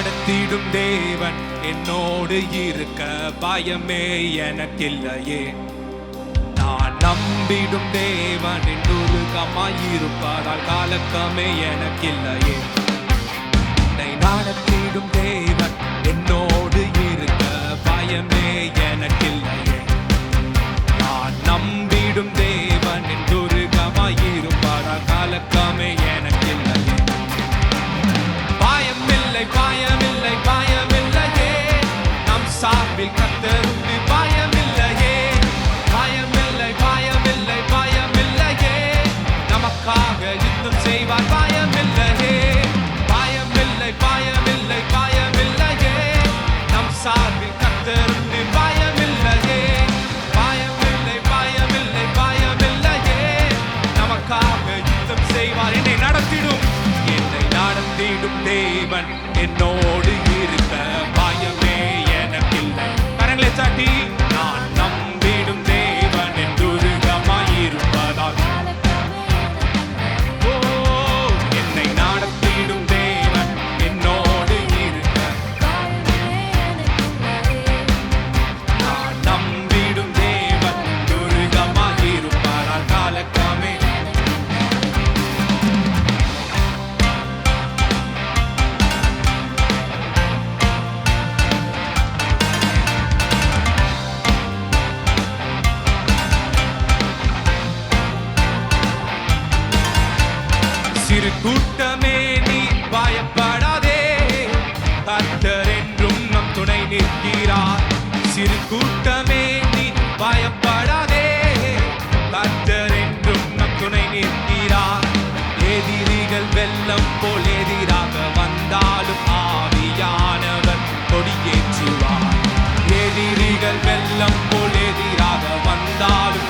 நடத்திடும் தேவன் என்னோடு இருக்க பயமே எனக்கில்லையே. நான் நம்பிடும் தேவன் என்னுருகமாயிருப்பாரால் கலக்கமே எனக்கில்லையே. என்னை நடத்திடும் தேவன் என்னோடு இருக்க பயமே எனக்கில்லையே. நான் நம்பிடும் தேவன் என்னுருகமாயிருப்பாரால் கலக்கமே எனக்கில்லையே. பயமில்லை பயமில்லை பயமில்லையே, நம் சார்பில் கர்த்தர் உண்டு. பயமில்லையே பயமில்லை பயமில்லை பயமில்லையே, நமக்காக யுத்தம் செய்வார். பயமில்லையே பயமில்லை பயமில்லை பயமில்லையே, நம் சார்பில் கர்த்தர் உண்டு. பயமில்லையே பயமில்லை பயமில்லை பயமில்லையே, நமக்காக யுத்தம் செய்வார். என்னை நடத்திடும் தேவன் என்னோடு இருக்க பயமே எனக்கில்லை. கரங்களை தட்டி நான் நம்பிடும் தேவன் என்றுருகமாயிருப்பதால் என்னை நடத்திடும் தேவன் என்னோடு இருக்க நான் நம்பிடும் தேவன் என்றுருகமாயிருப்பதால் கலக்கமே. சிறு கூட்டமே நீ பயப்படாதே, கர்த்தர் என்றும் நம் துணை நிற்கிறார். சிறு கூட்டமே நீ பயப்படாதே, கர்த்தர் என்றும் நம் துணை நிற்கிறார். எதிரிகள் வெள்ளம் போல் எதிராக வந்தாலும் ஆவியானவர் கொடியேற்றுவார். எதிரிகள் வெள்ளம் போல் எதிராக வந்தாலும்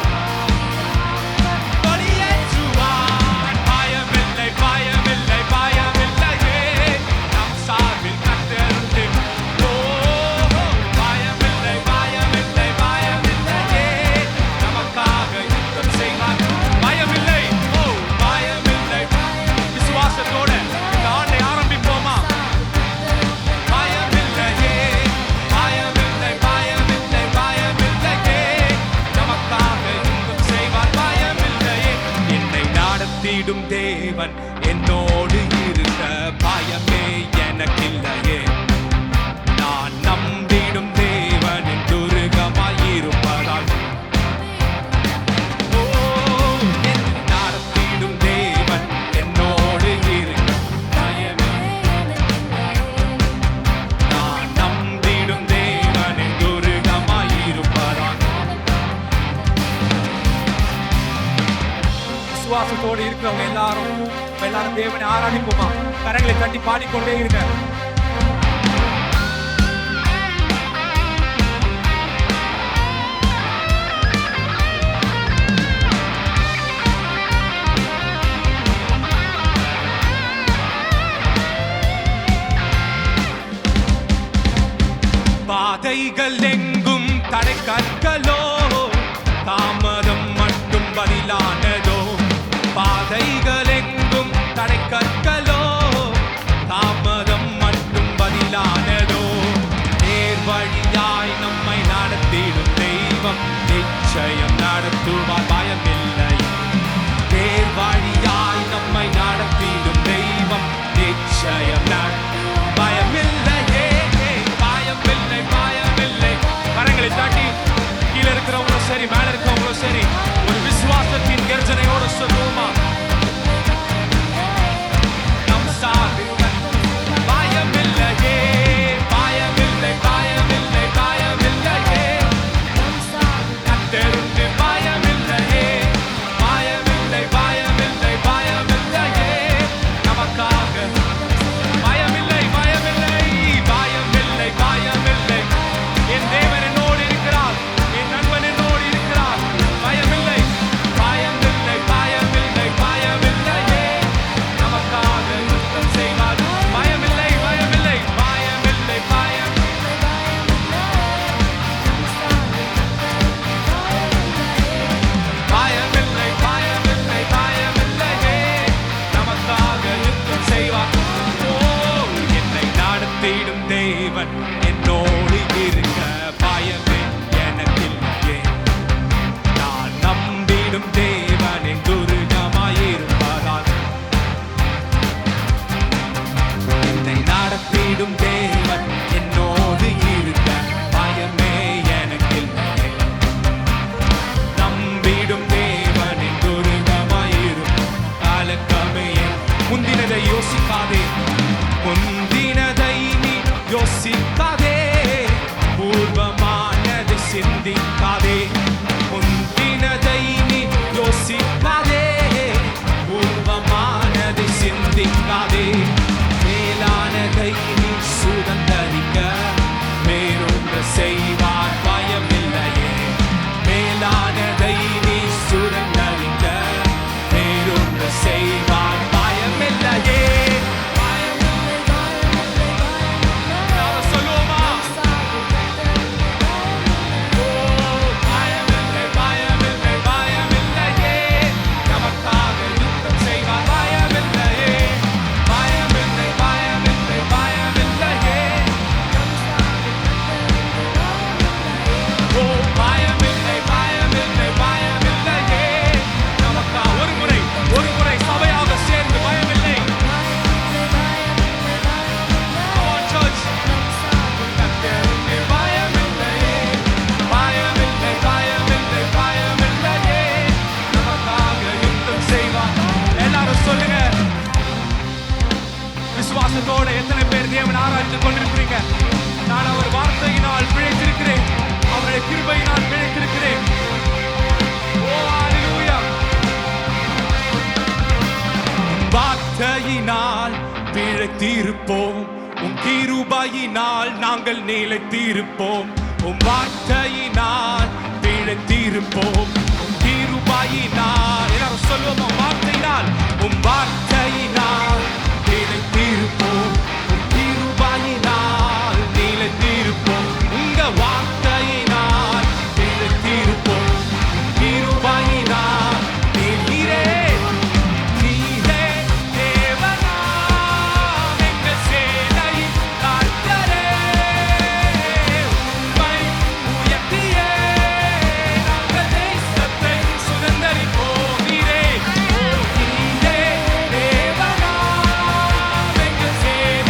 தேவன் என்னோடு இருக்க பயமே எனக்கில்லையே. நான் நம்பிடும் தேவன் என்றுருகமாயிருப்பதால் நடத்திடும் தேவன் என்னோடு இருக்க பயமே. நான் நம்பிடும் தேவன் என்றுருகமாயிருப்பதால். விசுவாசத்தோடு இருக்கிறவங்க எல்லாரும் தேவனை ஆராதிப்போமா? கரங்களை தட்டி பாடிக்கொண்டே இருங்க. பாதைகள் எங்கும் தடை கற்களோ, தாமதம் மட்டும் பதிலானதோ. பாதைகள் எங்கும் தடை கற்களோ, தாமதம் மட்டும் பதிலானதோ. நேர் வழியாய் நம்மை நடத்திடும் தெய்வம் நிச்சயம் நடத்துவார். பயமில்லை. நேர் வழியாய் நம்மை நடத்திடும் தெய்வம் நிச்சயம் பயமில்லையே பயமில்லை பயமில்லை. கரங்களை தாட்டி கீழே இருக்கிறவங்களும் சரி மேல இருக்கிறவங்களும் சரி ஒரு விசுவாசத்தின் கர்ஜனையோடு சொல்லுவோமா? நம்பிடும் தேவன் என்னோடு இருக்க பயமே எனக்கில்லையே. நான் நம்பிடும் தேவன் என் துருகமாயிருப்பதால் என்னை நடத்திடும் தேவன் என்னோடு இருக்க பயமே எனக்கில்லையே. நம்பிடும் தேவன் என் துருகமாயிருக்கும் கலக்கமே. முந்தினதை யோசிக்காதே, முந்தினதை நீ யோசிக்காதே, பூர்வமானதை சிந்திக்காதே. முந்தினதை நீ யோசிக்காதே, பூர்வமானதை சிந்திக்காதே. மேலானதை நீ சுதந்தரிக்க வேறொன்று செய்வார் பயமில்லையே. மேலானதை நீ சுதந்தரிக்க வேறொன்று செய்வார் பயமில்லையே. நாம சொல்லுவோமா? ஓ, பயமில்லை, பயமில்லை, பயமில்லையே. நமக்காக யுத்தம் செய்வார் பயமில்லையே. பயமில்லை, பயமில்லை, பயமில்லையே. ஓ, பயமில்லை, பயமில்லை, பயமில்லையே. நமக்காக ஒரு முறை சபையாக சேர்ந்து பயமில்லை. Come on, church. கர்த்தருக்கு பயமில்லையே. பயமில்லை, பயமில்லை, பயமில்லையே. நமக்காக யுத்தம் செய்வார். எல்லாரும் சொல்லுங்க. விசுவாசத்தோட எத்தனை பேர் தேவன் ஆராய்ந்து கொண்டிருக்கிறீங்க? நான் அவர் வார்த்தையினால் பிழைத்திருக்கிறேன், அவருடைய கிருபையினால் பிழைத்திருக்கிறேன். ஓ, ஹalleluya. வார்த்தையினால் பிழைத்திருப்போம், உம் கிருபையினால் நாங்கள் நிலைத்திருப்போம். உம் வார்த்தையினால் பிழைத்திருப்போம், உம் கிருபையினால். எல்லாரும் சொல்லுவோமா? வார்த்தையினால், உம் வார்த்தையினால் நிலைத்திருப்போம், உம் கிருபையினால் நிலைத்திருப்போம். உங்க வார்த்தையினால் நிலைத்திருப்போம், உம் கிருபையினால் நீரே நீரே தேவனாம் எங்கள் சேனையின் கர்த்தரே. உம்மை உயர்த்தியே நாங்கள் தேசத்தை சுதந்தரிப்போம். நீரே, ஓ, நீரே தேவனாம் எங்கள் சேனையின்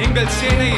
உங்கள் சேனையை